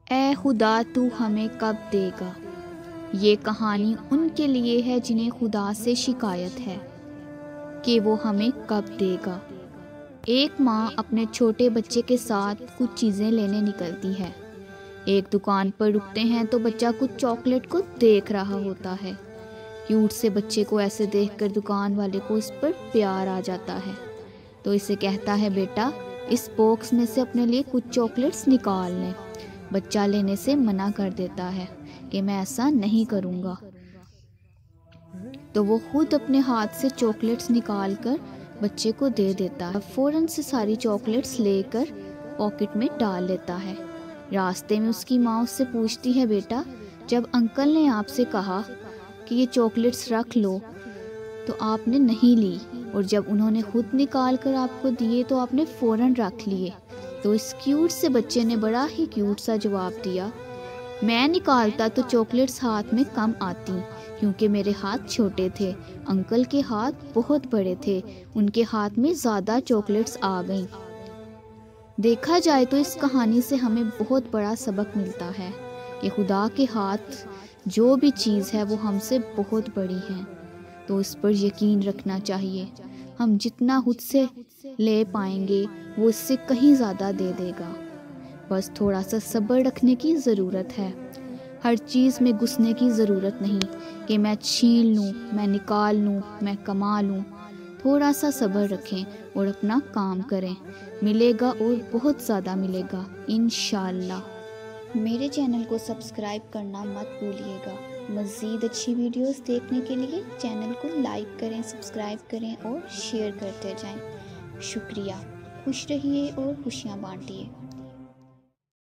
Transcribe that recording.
ए खुदा तू हमें कब देगा। ये कहानी उनके लिए है जिन्हें खुदा से शिकायत है कि वो हमें कब देगा। एक माँ अपने छोटे बच्चे के साथ कुछ चीज़ें लेने निकलती है। एक दुकान पर रुकते हैं तो बच्चा कुछ चॉकलेट को देख रहा होता है। क्यूट से बच्चे को ऐसे देखकर दुकान वाले को इस पर प्यार आ जाता है, तो इसे कहता है, बेटा इस बॉक्स में से अपने लिए कुछ चॉकलेट्स निकाल लें। बच्चा लेने से मना कर देता है कि मैं ऐसा नहीं करूँगा। तो वो खुद अपने हाथ से चॉकलेट्स निकाल कर बच्चे को दे देता है। फ़ौरन से सारी चॉकलेट्स लेकर पॉकेट में डाल लेता है। रास्ते में उसकी माँ उससे पूछती है, बेटा जब अंकल ने आपसे कहा कि ये चॉकलेट्स रख लो तो आपने नहीं ली, और जब उन्होंने खुद निकाल कर आपको दिए तो आपने फ़ौरन रख लिए। तो इस क्यूट से बच्चे ने बड़ा ही क्यूट सा जवाब दिया, मैं निकालता तो चॉकलेट्स हाथ में कम आती क्योंकि मेरे हाथ छोटे थे, अंकल के हाथ बहुत बड़े थे, उनके हाथ में ज़्यादा चॉकलेट्स आ गईं। देखा जाए तो इस कहानी से हमें बहुत बड़ा सबक मिलता है कि खुदा के हाथ जो भी चीज़ है वो हमसे बहुत बड़ी है, तो इस पर यकीन रखना चाहिए। हम जितना खुद से ले पाएंगे वो इससे कहीं ज़्यादा दे देगा। बस थोड़ा सा सब्र रखने की ज़रूरत है। हर चीज़ में घुसने की ज़रूरत नहीं कि मैं छीन लूँ, मैं निकाल लूँ, मैं कमा लूँ। थोड़ा सा सब्र रखें और अपना काम करें, मिलेगा और बहुत ज़्यादा मिलेगा इंशाअल्लाह। मेरे चैनल को सब्सक्राइब करना मत भूलिएगा। मज़ीद अच्छी वीडियोस देखने के लिए चैनल को लाइक करें, सब्सक्राइब करें और शेयर करते जाएं। शुक्रिया। खुश रहिए और खुशियाँ बांटिए।